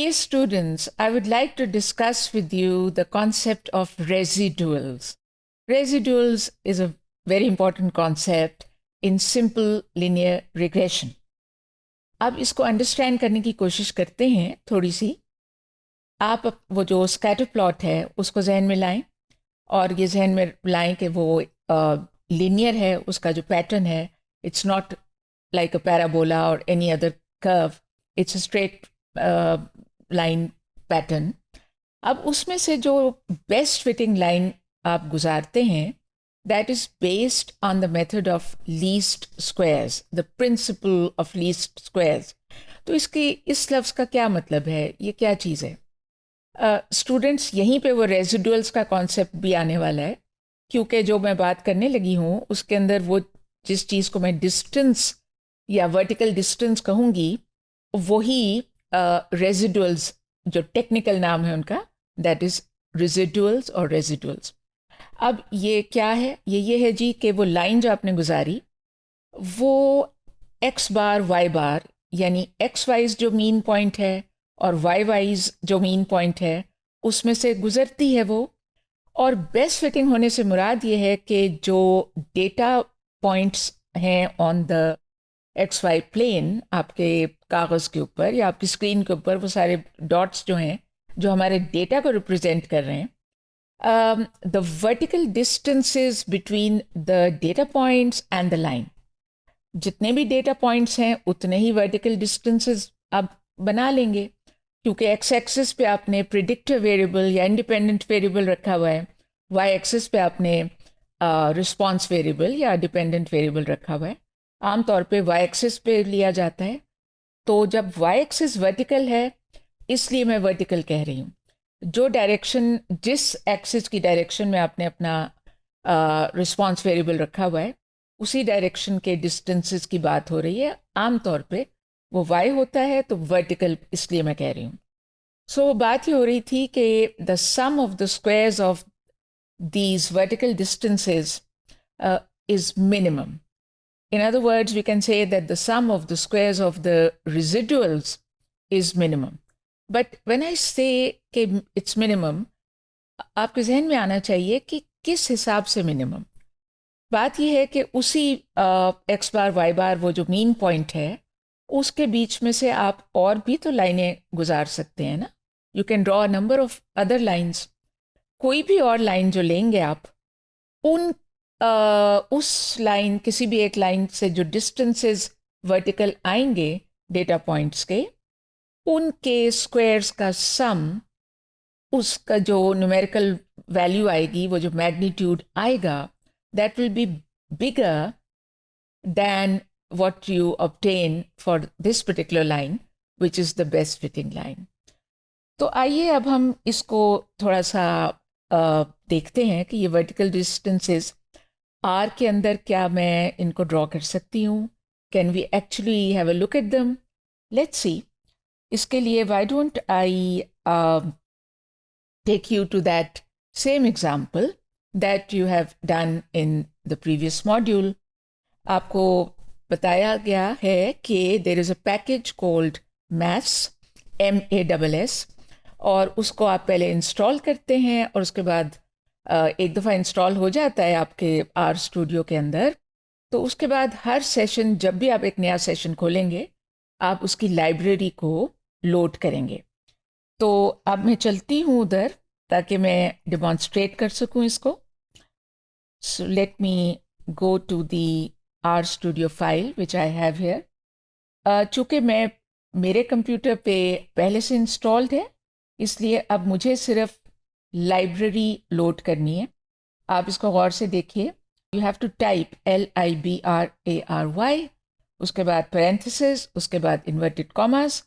Dear students, I would like to discuss with you the concept of residuals. Residuals is a very important concept in simple linear regression. अब इसको understand करने की कोशिश करते हैं थोड़ी सी. आप वो जो स्कैटर प्लॉट है उसको जहन में लाएं और ये जहन में लाएं कि वो लीनियर है, उसका जो पैटर्न है it's not like a parabola और any other curve, it's a straight line pattern. अब उसमें से जो बेस्ट फिटिंग लाइन आप गुजारते हैं that is based on the method of least squares, the principle of least squares. तो इसकी इस लफ्ज़ का क्या मतलब है, ये क्या चीज़ है? स्टूडेंट्स यहीं पे वो रेजिडुअल्स का कॉन्सेप्ट भी आने वाला है, क्योंकि जो मैं बात करने लगी हूँ उसके अंदर वो जिस चीज़ को मैं डिस्टेंस या वर्टिकल डिस्टेंस कहूँगी वही रेजिडुअल्स जो टेक्निकल नाम है उनका, दैट इज़ रेजिडुअल्स और रेजिडुअल्स. अब ये क्या है? ये है जी कि वो लाइन जो आपने गुजारी वो एक्स बार वाई बार यानी एक्स वाइज जो मीन पॉइंट है और वाई वाइज जो मीन पॉइंट है उसमें से गुजरती है वो. और बेस्ट फिटिंग होने से मुराद ये है कि जो डेटा पॉइंट्स हैं on the x y plane आपके कागज़ के ऊपर या आपकी स्क्रीन के ऊपर, वो सारे डॉट्स जो हैं जो हमारे डेटा को रिप्रेजेंट कर रहे हैं, the vertical distances between the data points and the line. जितने भी डेटा पॉइंट्स हैं उतने ही वर्टिकल डिस्टेंसेस आप बना लेंगे, क्योंकि एक्स एक्सिस पे आपने प्रिडिक्टिव वेरिएबल या इंडिपेंडेंट वेरिएबल रखा हुआ है, वाई एक्सिस पे आपने रिस्पॉन्स वेरिएबल या डिपेंडेंट वेरिएबल रखा हुआ है. आमतौर पे वाई एक्सिस पे लिया जाता है. तो जब वाई एक्सिस वर्टिकल है इसलिए मैं वर्टिकल कह रही हूँ. जो डायरेक्शन, जिस एक्सिस की डायरेक्शन में आपने अपना रिस्पॉन्स वेरिएबल रखा हुआ है उसी डायरेक्शन के डिस्टेंसेस की बात हो रही है. आमतौर पे वो वाई होता है तो वर्टिकल इसलिए मैं कह रही हूँ. सो बात ये हो रही थी कि the sum of the squares of these vertical distances is minimum. In other words, we can say that the sum of the squares of the residuals is minimum. But when I say कि it's minimum, आपके जहन में आना चाहिए कि किस हिसाब से मिनिमम. बात यह है कि उसी एक्स बार वाई बार वो जो मीन पॉइंट है उसके बीच में से आप और भी तो लाइनें गुजार सकते हैं ना. You can draw a number of other lines. कोई भी और लाइन जो लेंगे आप, उन उस लाइन, किसी भी एक लाइन से जो डिस्टेंसेस वर्टिकल आएंगे डेटा पॉइंट्स के, उनके स्क्वायर्स का सम, उसका जो न्यूमेरिकल वैल्यू आएगी, वो जो मैग्नीट्यूड आएगा, that will be bigger than what you obtain for this particular line, which is the best fitting line. तो आइए अब हम इसको थोड़ा सा देखते हैं कि ये वर्टिकल डिस्टेंसेस आर के अंदर क्या मैं इनको ड्रॉ कर सकती हूँ. Can we actually have a look at them? Let's see. इसके लिए why don't I take you to that same example that you have done in the previous module. आपको बताया गया है कि there is a package called maths, MASS, और उसको आप पहले इंस्टॉल करते हैं और उसके बाद एक दफ़ा इंस्टॉल हो जाता है आपके आर स्टूडियो के अंदर, तो उसके बाद हर सेशन, जब भी आप एक नया सेशन खोलेंगे आप उसकी लाइब्रेरी को लोड करेंगे. तो अब मैं चलती हूँ उधर ताकि मैं डिमॉन्स्ट्रेट कर सकूँ इसको. So let me go to the R studio file which I have here. चूँकि मैं मेरे कंप्यूटर पे पहले से इंस्टॉल्ड है इसलिए अब मुझे सिर्फ लाइब्रेरी लोड करनी है. आप इसको गौर से देखिए. You have to type LIBRARY, उसके बाद पैरेंथेसिस, उसके बाद इन्वर्टेड कॉमास,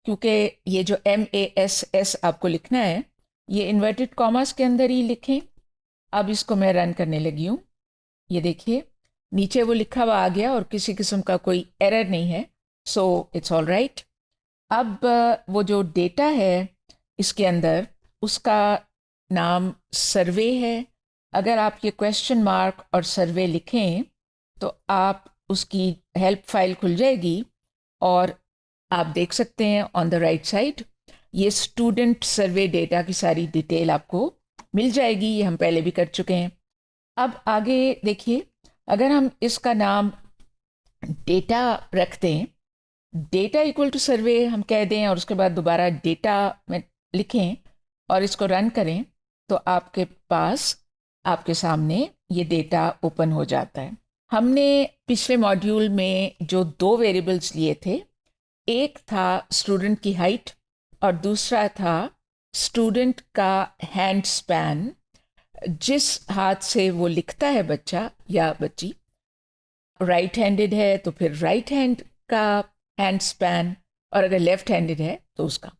क्योंकि ये जो MASS आपको लिखना है ये इन्वर्टेड कॉमास के अंदर ही लिखें. अब इसको मैं रन करने लगी हूँ. ये देखिए नीचे वो लिखा हुआ आ गया और किसी किस्म का कोई एरर नहीं है. So it's all right. अब वो जो डेटा है इसके अंदर उसका नाम सर्वे है. अगर आप ये क्वेश्चन मार्क और सर्वे लिखें तो आप उसकी हेल्प फाइल खुल जाएगी और आप देख सकते हैं ऑन द राइट साइड ये स्टूडेंट सर्वे डेटा की सारी डिटेल आपको मिल जाएगी, ये हम पहले भी कर चुके हैं। अब आगे देखिए, अगर हम इसका नाम डेटा रख दें, डेटा इक्वल टू सर्वे हम कह दें और उसके बाद दोबारा डेटा में लिखें और इसको रन करें, तो आपके पास आपके सामने ये डेटा ओपन हो जाता है। हमने पिछले मॉड्यूल में जो 2 वेरिएबल्स लिए थे, एक था स्टूडेंट की हाइट और दूसरा था स्टूडेंट का हैंड स्पैन, जिस हाथ से वो लिखता है बच्चा या बच्ची। राइट हैंडेड है तो फिर राइट हैंड का हैंड स्पैन, और अगर लेफ्ट हैंडेड है तो उसका।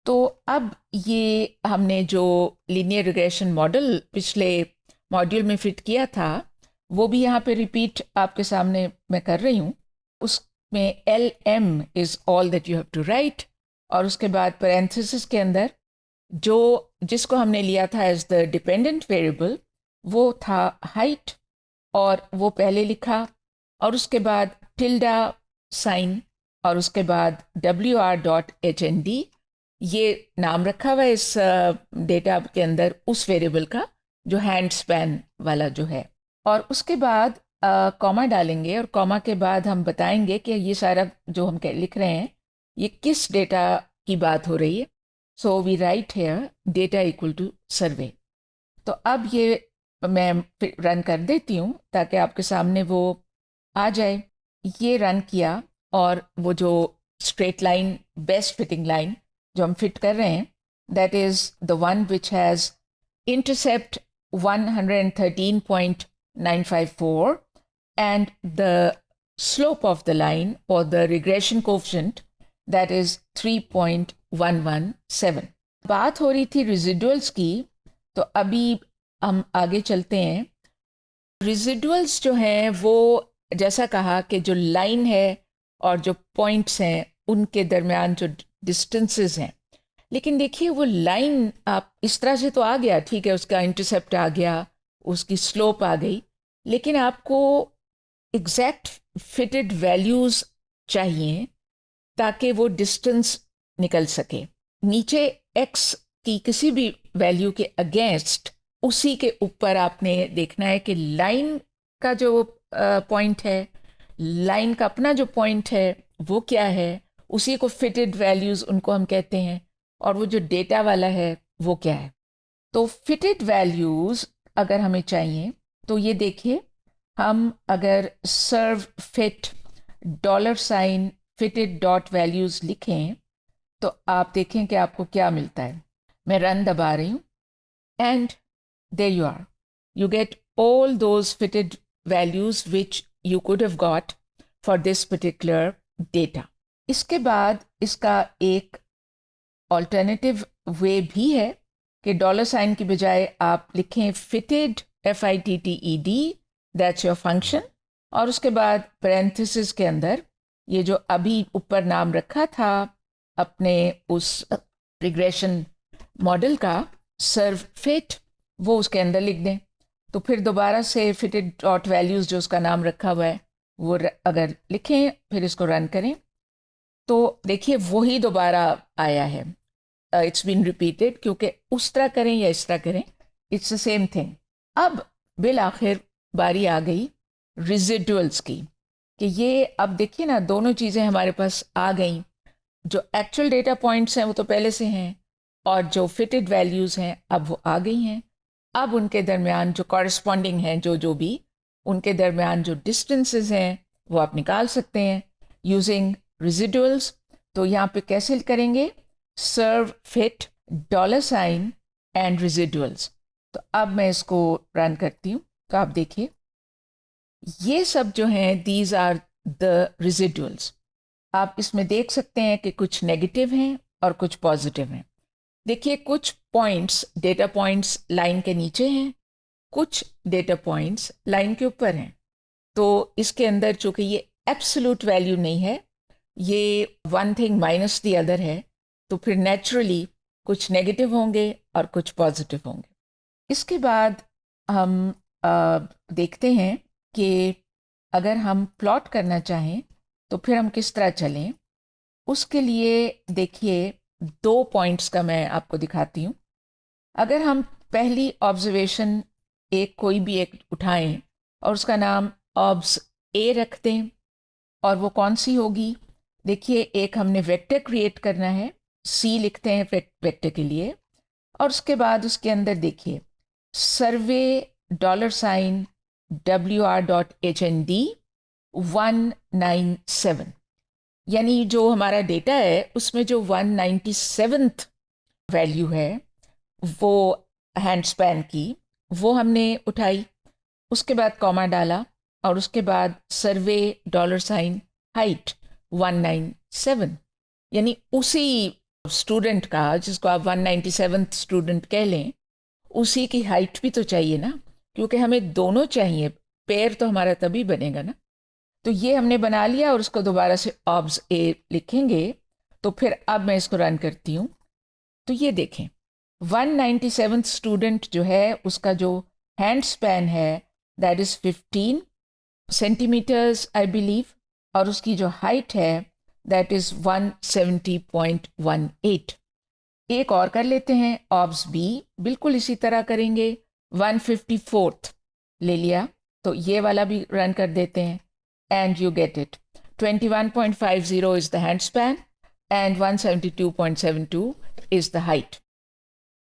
तो अब ये हमने जो लीनियर रिग्रेशन मॉडल पिछले मॉड्यूल में फिट किया था, वो भी यहाँ पे रिपीट आपके सामने मैं कर रही हूँ। उसमें LM is all that you have to write, और उसके बाद पैरेंथेसिस के अंदर जिसको हमने लिया था एज द डिपेंडेंट वेरिएबल, वो था हाइट, और वो पहले लिखा, और उसके बाद टिल्डा साइन, और उसके बाद WR.HND ये नाम रखा हुआ है इस डेटा के अंदर उस वेरिएबल का जो हैंड स्पैन वाला जो है। और उसके बाद कॉमा डालेंगे, और कॉमा के बाद हम बताएंगे कि ये सारा जो हम लिख रहे हैं ये किस डेटा की बात हो रही है। So we write here data equal to survey. तो अब ये मैं रन कर देती हूँ ताकि आपके सामने वो आ जाए। ये रन किया, और वो जो straight line, best fitting line जो हम फिट कर रहे हैं, that is the one which has intercept 113.954 and the slope of the line or the regression coefficient that is 3.117. बात हो रही थी रेजिडुअल्स की, तो अभी हम आगे चलते हैं। रेजिडुअल्स जो हैं वो जैसा कहा कि जो लाइन है और जो पॉइंट्स हैं उनके दरमियान जो डिस्टेंसेस हैं, लेकिन देखिए वो लाइन आप इस तरह से तो आ गया, ठीक है, उसका इंटरसेप्ट आ गया, उसकी स्लोप आ गई, लेकिन आपको एग्जैक्ट फिटेड वैल्यूज़ चाहिए ताकि वो डिस्टेंस निकल सके। नीचे x की किसी भी वैल्यू के अगेंस्ट उसी के ऊपर आपने देखना है कि लाइन का जो पॉइंट है, लाइन का अपना जो पॉइंट है वो क्या है, उसी को फिटेड वैल्यूज़ उनको हम कहते हैं, और वो जो डेटा वाला है वो क्या है। तो फिटेड वैल्यूज़ अगर हमें चाहिए तो ये देखिए, हम अगर सर्व फिट $, फिटेड डॉट वैल्यूज़ लिखें तो आप देखें कि आपको क्या मिलता है। मैं रन दबा रही हूँ, and there you are, you get all those fitted values which you could have got for this particular data. इसके बाद इसका एक ऑल्टरनेटिव वे भी है कि $, की बजाय आप लिखें fitted FITTED, that's your function, और उसके बाद पैरेंथेसिस के अंदर ये जो अभी ऊपर नाम रखा था अपने उस रिग्रेशन मॉडल का, सर्व फिट, वो उसके अंदर लिख दें। तो फिर दोबारा से फिटेड डॉट वैल्यूज़ जो उसका नाम रखा हुआ है वो अगर लिखें, फिर इसको रन करें, तो देखिए वही दोबारा आया है। इट्स बीन रिपीटेड, क्योंकि उस तरह करें या इस तरह करें, इट्स द सेम थिंग। अब बिल आखिर बारी आ गई रेजिडुअल्स की, कि ये अब देखिए ना, दोनों चीज़ें हमारे पास आ गई। जो एक्चुअल डेटा पॉइंट्स हैं वो तो पहले से हैं, और जो फिटेड वैल्यूज़ हैं अब वो आ गई हैं। अब उनके दरमियान जो कॉरस्पॉन्डिंग हैं, जो भी उनके दरमियान जो डिस्टेंसेस हैं वो आप निकाल सकते हैं यूजिंग रेजिडुअल्स। तो यहाँ पे कैसे करेंगे, सर्व फिट $, एंड रेजिडुअल्स। तो अब मैं इसको रन करती हूँ, तो आप देखिए ये सब जो हैं, दीज आर द रेजिडुअल्स। आप इसमें देख सकते हैं कि कुछ नेगेटिव हैं और कुछ पॉजिटिव हैं। देखिए कुछ पॉइंट्स, डेटा पॉइंट्स लाइन के नीचे हैं, कुछ डेटा पॉइंट्स लाइन के ऊपर हैं। तो इसके अंदर चूँकि ये एब्सोल्यूट वैल्यू नहीं है, ये one thing minus the other है, तो फिर नेचुरली कुछ नेगेटिव होंगे और कुछ पॉजिटिव होंगे। इसके बाद हम देखते हैं कि अगर हम प्लॉट करना चाहें तो फिर हम किस तरह चलें। उसके लिए देखिए 2 पॉइंट्स का मैं आपको दिखाती हूँ। अगर हम पहली ऑब्जर्वेशन कोई भी एक उठाएं और उसका नाम ऑब्स ए रख दें, और वो कौन सी होगी? देखिए, एक हमने वेक्टर क्रिएट करना है, सी लिखते हैं वेक्टर के लिए, और उसके बाद उसके अंदर देखिए सर्वे $, WR.HND 197, यानी जो हमारा डेटा है उसमें जो 197th वैल्यू है वो हैंड स्पैन की, वो हमने उठाई, उसके बाद कॉमा डाला और उसके बाद सर्वे $ हाइट 197, यानी उसी स्टूडेंट का, जिसको आप 197th स्टूडेंट कह लें, उसी की हाइट भी तो चाहिए ना, क्योंकि हमें दोनों चाहिए, पेयर तो हमारा तभी बनेगा ना। तो ये हमने बना लिया और उसको दोबारा से ऑब्स ए लिखेंगे। तो फिर अब मैं इसको रन करती हूँ, तो ये देखें 197th स्टूडेंट जो है उसका जो हैंड स्पैन है that is 15 centimetres I believe, और उसकी जो हाइट है दैट इज़ 170.18। एक और कर लेते हैं, ऑब्स बी बिल्कुल इसी तरह करेंगे, 154th ले लिया, तो ये वाला भी रन कर देते हैं and you get it, 21.50 is the hand span and 172.72 is the height.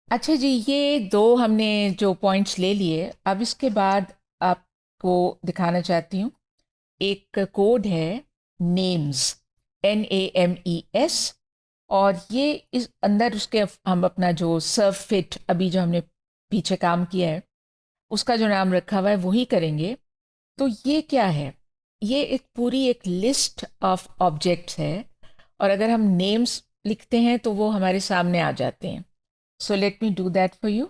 अच्छा जी, ये दो हमने जो पॉइंट्स ले लिए, अब इसके बाद आपको दिखाना चाहती हूँ एक कोड है नेम्स, NAMES, और ये इस अंदर उसके हम अपना जो सर्व फिट अभी जो हमने पीछे काम किया है उसका जो नाम रखा हुआ है वही करेंगे। तो ये क्या है? ये एक लिस्ट ऑफ ऑब्जेक्ट्स है, और अगर हम नेम्स लिखते हैं तो वो हमारे सामने आ जाते हैं। सो let me do that for you.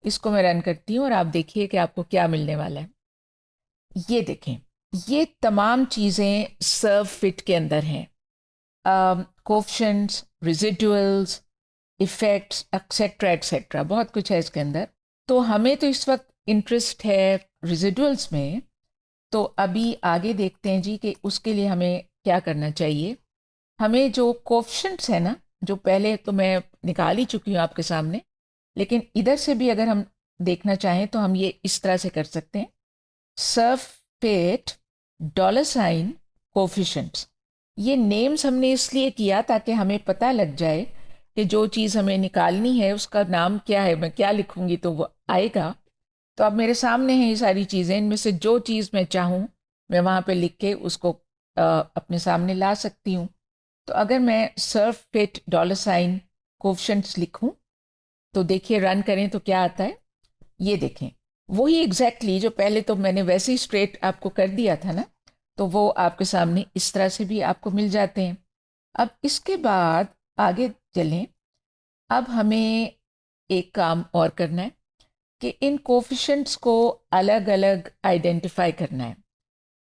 इसको मैं रन करती हूँ और आप देखिए कि आपको क्या मिलने वाला है। ये देखें, ये तमाम चीज़ें सर्व फिट के अंदर हैं, coefficients, residuals, effects, etcetera etcetera, बहुत कुछ है इसके अंदर। तो हमें तो इस वक्त इंटरेस्ट है रेजिडुअल्स में, तो अभी आगे देखते हैं जी कि उसके लिए हमें क्या करना चाहिए। हमें जो कोफिशिएंट्स है ना, जो पहले तो मैं निकाल ही चुकी हूँ आपके सामने, लेकिन इधर से भी अगर हम देखना चाहें तो हम ये इस तरह से कर सकते हैं, सर्व फिट $ कोफिशिएंट्स। ये नेम्स हमने इसलिए किया ताकि हमें पता लग जाए कि जो चीज़ हमें निकालनी है उसका नाम क्या है, मैं क्या लिखूंगी तो वो आएगा। तो अब मेरे सामने हैं ये सारी चीज़ें, इनमें से जो चीज़ मैं चाहूँ मैं वहाँ पे लिख के उसको अपने सामने ला सकती हूँ। तो अगर मैं सर्व फिट $ कोफिशिएंट्स लिखूँ तो देखिए रन करें तो क्या आता है, ये देखें वही एग्जैक्टली जो पहले तो मैंने वैसे ही स्ट्रेट आपको कर दिया था ना, तो वो आपके सामने इस तरह से भी आपको मिल जाते हैं। अब इसके बाद आगे चलें, अब हमें एक काम और करना है कि इन कोफिशिएंट्स को अलग अलग आइडेंटिफाई करना है।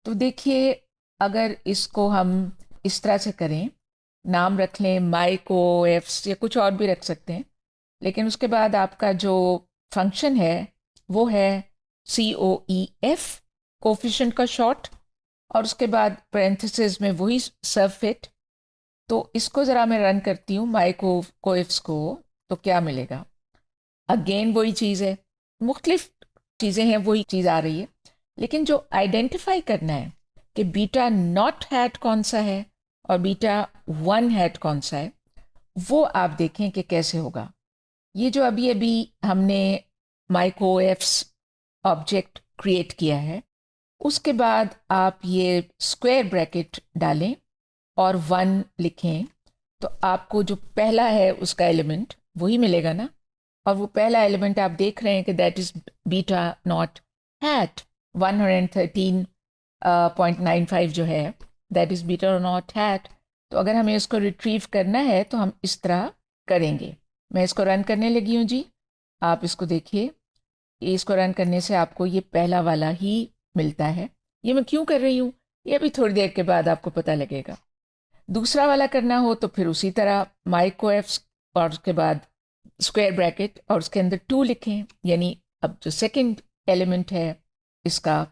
तो देखिए, अगर इसको हम इस तरह से करें, नाम रख लें माइकोएफ्स या कुछ और भी रख सकते हैं, लेकिन उसके बाद आपका जो फंक्शन है वो है COEF, कोफिशिएंट का शॉर्ट, और उसके बाद पैरेंथेसिस में वही सर्व फिट। तो इसको ज़रा मैं रन करती हूँ माइकोएफ्स को, तो क्या मिलेगा? अगेन वही चीज़ है, मुख्तलिफ चीज़ें हैं, वही चीज़ आ रही है, लेकिन जो आइडेंटिफाई करना है कि बीटा नॉट हैट कौन सा है और बीटा 1 हैट कौन सा है, वो आप देखें कि कैसे होगा। ये जो अभी अभी हमने माइकोएफ्स ऑब्जेक्ट क्रिएट किया है, उसके बाद आप ये स्क्वायर ब्रैकेट डालें और 1 लिखें, तो आपको जो पहला है उसका एलिमेंट वही मिलेगा ना, और वो पहला एलिमेंट आप देख रहे हैं कि that is beta not hat 113.95 जो है that is beta not hat. तो अगर हमें इसको रिट्रीव करना है तो हम इस तरह करेंगे। मैं इसको रन करने लगी हूँ जी, आप इसको देखिए, इसको रन करने से आपको ये पहला वाला ही मिलता है। ये मैं क्यों कर रही हूँ ये भी थोड़ी देर के बाद आपको पता लगेगा। दूसरा वाला करना हो तो फिर उसी तरह माइकोएफ्स और उसके बाद स्क्वायर ब्रैकेट और उसके अंदर 2 लिखें, यानी अब जो सेकंड एलिमेंट है इसका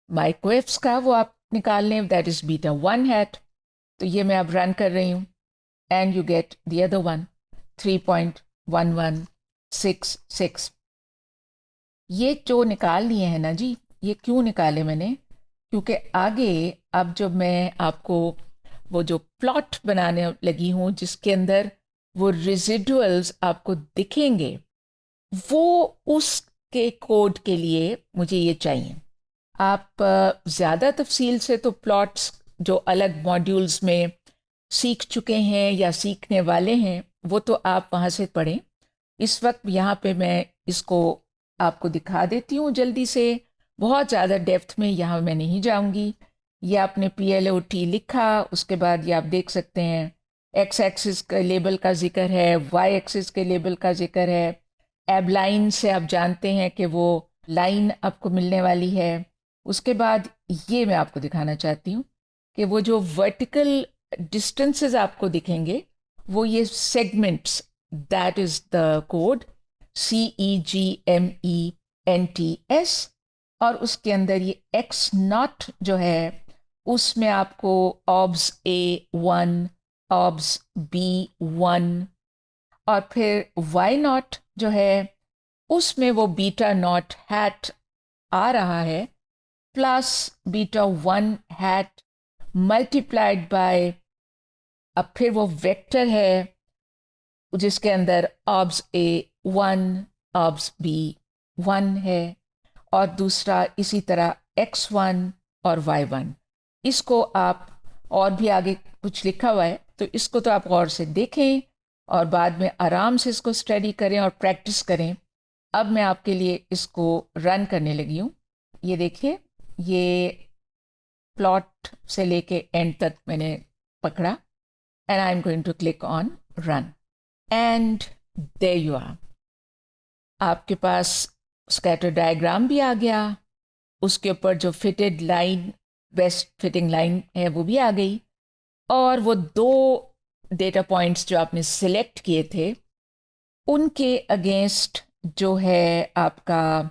माइकोएफ्स का वो आप निकाल लें, दैट इज़ बीटा 1 हैट। तो ये मैं अब रन कर रही हूँ and you get the other one. 3.1166। ये जो निकाल लिए हैं ना जी, ये क्यों निकाले मैंने, क्योंकि आगे अब जब मैं आपको वो जो प्लॉट बनाने लगी हूँ जिसके अंदर वो रेजिडुअल्स आपको दिखेंगे, वो उसके कोड के लिए मुझे ये चाहिए। आप ज़्यादा तफसील से तो प्लॉट्स जो अलग मॉड्यूल्स में सीख चुके हैं या सीखने वाले हैं वो तो आप वहाँ से पढ़ें। इस वक्त यहाँ पे मैं इसको आपको दिखा देती हूँ जल्दी से, बहुत ज़्यादा डेप्थ में यहाँ मैं नहीं जाऊँगी। ये आपने PLOT लिखा, उसके बाद ये आप देख सकते हैं एक्स एक्सिस के लेबल का जिक्र है, वाई एक्सिस के लेबल का जिक्र है। एब लाइन से आप जानते हैं कि वो लाइन आपको मिलने वाली है। उसके बाद ये मैं आपको दिखाना चाहती हूँ कि वो जो वर्टिकल डिस्टेंसेस आपको दिखेंगे वो ये segments, that is the code CEGMENTS। और उसके अंदर ये X0 जो है उसमें आपको ऑब्स A1, ऑब्स B1 और फिर Y0 जो है उसमें वो बीटा नॉट हैट आ रहा है प्लस β1 हैट मल्टीप्लाइड बाय, अब फिर वो वेक्टर है जिसके अंदर ऑब्स A1 ऑब्स B1 है और दूसरा इसी तरह X1 और Y1। इसको आप और भी आगे कुछ लिखा हुआ है तो इसको तो आप गौर से देखें और बाद में आराम से इसको स्टडी करें और प्रैक्टिस करें। अब मैं आपके लिए इसको रन करने लगी हूँ। ये देखिए, ये प्लॉट से लेके एंड तक मैंने पकड़ा and I am going to click on run and there you are. आपके पास स्कैटर डायग्राम भी आ गया, उसके ऊपर जो fitted line, best fitting line है वो भी आ गई और वो दो डेटा पॉइंट्स जो आपने सिलेक्ट किए थे उनके अगेंस्ट जो है आपका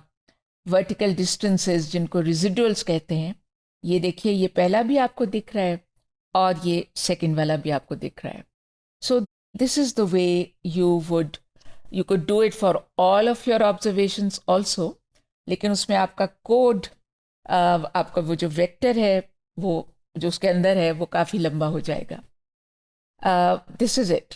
वर्टिकल डिस्टेंसेस जिनको रेजिडुअल्स कहते हैं, ये देखिए ये पहला भी आपको दिख रहा है और ये सेकंड वाला भी आपको दिख रहा है। So this is the way you could do it for all of your observations also, लेकिन उसमें आपका कोड, आपका वो जो वेक्टर है वो जो उसके अंदर है वो काफ़ी लंबा हो जाएगा। This is it.